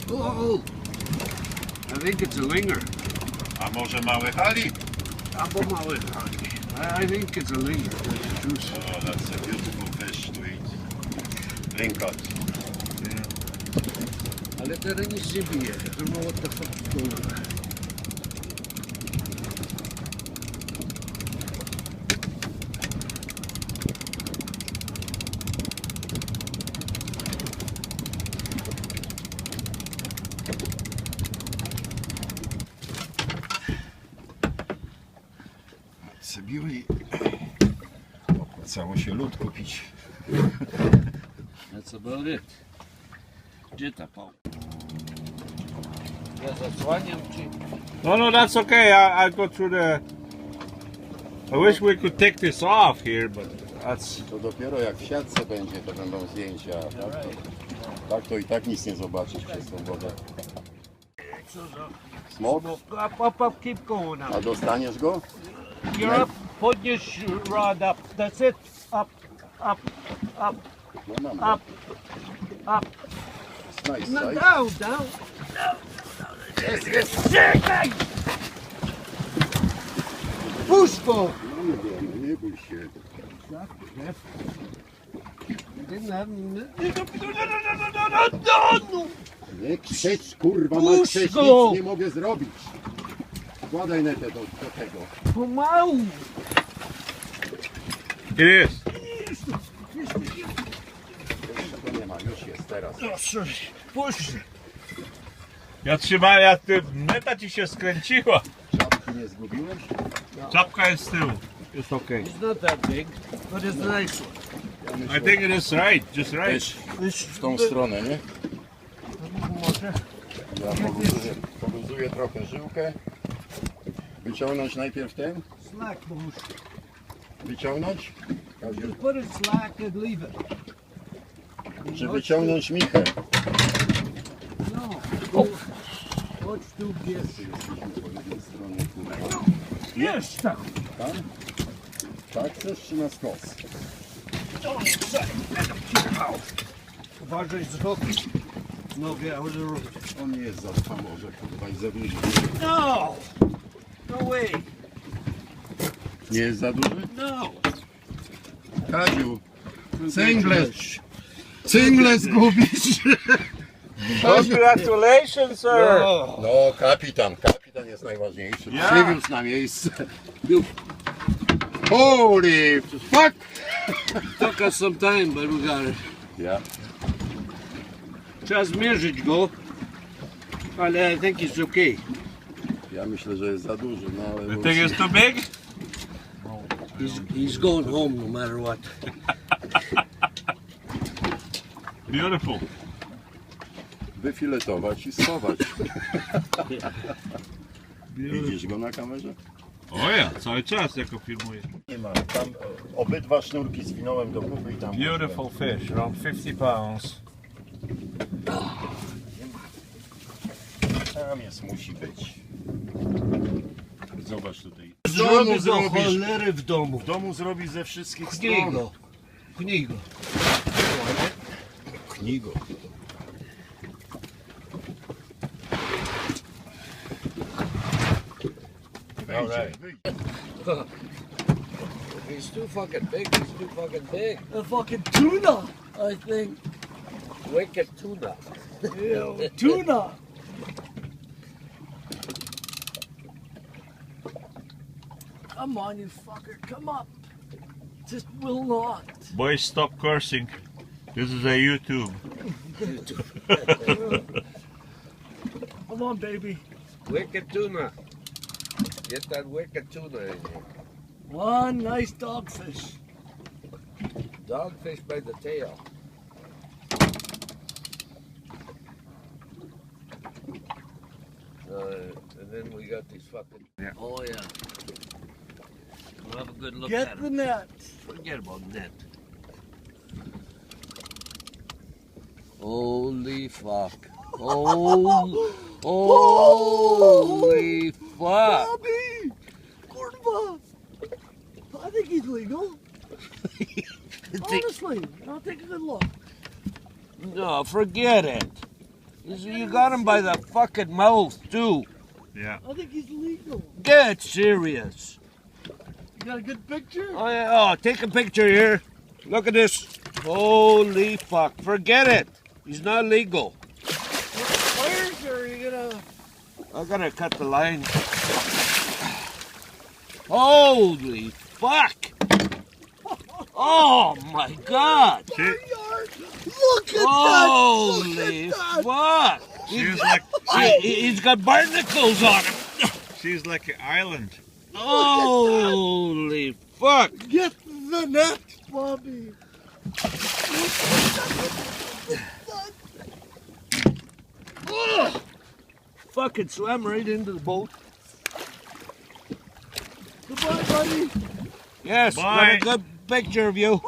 Oh, I think it's a linger. A może mały halib? Albo mały hali. I think it's a linger. That's juicy. Oh, that's a beautiful fish to eat. Lingcod. Yeah. Ale teraz nic nie bije. I don't know what the fuck is going on. Biły i opłacało się lód kupić. That's about it. Gdzie ta pałka? Ja zasłaniam ci. No, that's okay. I'll go through the... I wish we could take this off here, but that's... To dopiero jak w siatce będzie, to będą zdjęcia. Tak to i tak nic nie zobaczysz przez tą wodę. Smok? Up, keep going now. A dostaniesz go? You're up, podnieś rod up. That's it. Up. No mam Up. Up. Nice No, size. down. Czekaj! Puść go! Nie bój się. No! Nie krzycz, kurwa, Puść ma krzycz, go! nic nie mogę zrobić. Wkładaj netę do tego. Pomału! It is. Tego nie ma, już jest teraz. Puść! Ja trzymałem, neta ci się skręciła. Czapki nie zgubiłem? Czapka jest z tyłu. It's okay. It's not that big, but it's a nice one. I think it is right, just right. Też w tą stronę, nie? Może? Ja poluzuję trochę żyłkę. Wyciągnąć najpierw ten? Slack, boss. Wyciągnąć? Just put it slack and leave it. Czy wyciągnąć michę? No. Chodź tu, pies. Jesteśmy po jednej stronie, kurwa. Jest tam. Tam? Tak chcesz czy na skos? Uważaj z rogu. Nogę, ale rogu. On nie jest za famowy, kurwa, i za duży. No! No way! Nie jest za duży? No! Kaziu, cyngle zgubisz! Congratulations, sir. No, kapitan jest najważniejszy. Ja. Przywiózł na miejsce. Holy fuck! Took us some time, but we got it. Ja. Trzeba zmierzyć go, ale I think it's okay. Ja myślę, że jest za duży, no ale... You think it's too big? He's going home no matter what. Beautiful. Wyfiletować i schować. Widzisz go na kamerze? O ja, cały czas jako filmuję. Nie ma. Tam obydwa sznurki zwinąłem do kupy i tam... Beautiful fish, around 50 pounds. Tam jest, musi być. Zobacz tutaj. W domu zrobisz. cholery w domu. W domu zrobisz ze wszystkich Pchnij stron. go. Pchnij go. Pchnij go. Alright. He's too fucking big. He's too fucking big. A fucking tuna, I think. Wicked tuna. Yeah, tuna. Come on, you fucker. Come up. Just will not. Boys, stop cursing. This is a YouTube. Come on, baby. Wicked tuna. Get that wicked tuna in here. One nice dogfish. Dogfish by the tail. And then we got these fucking... Yeah. Oh, yeah. We'll have a good look Get at the them. net. Forget about net. Holy fuck. Oh, holy fuck. Bobby! Kurva! I think he's legal. Honestly, I'll take a good look. No, forget it. You got him by the fucking mouth, too. Yeah. I think he's legal. Get serious. You got a good picture? Oh, yeah. Oh, take a picture here. Look at this. Holy fuck. Forget it. He's not legal. Wires or are you gonna... I gotta cut the line. Holy fuck. Oh my god. Look at Holy that! fuck. She's like He's got barnacles on him. she's like an island. Holy fuck. Get the net, Bobby. Oh, fucking swam right into the boat. Goodbye, buddy. Yes, Bye. got a good picture of you.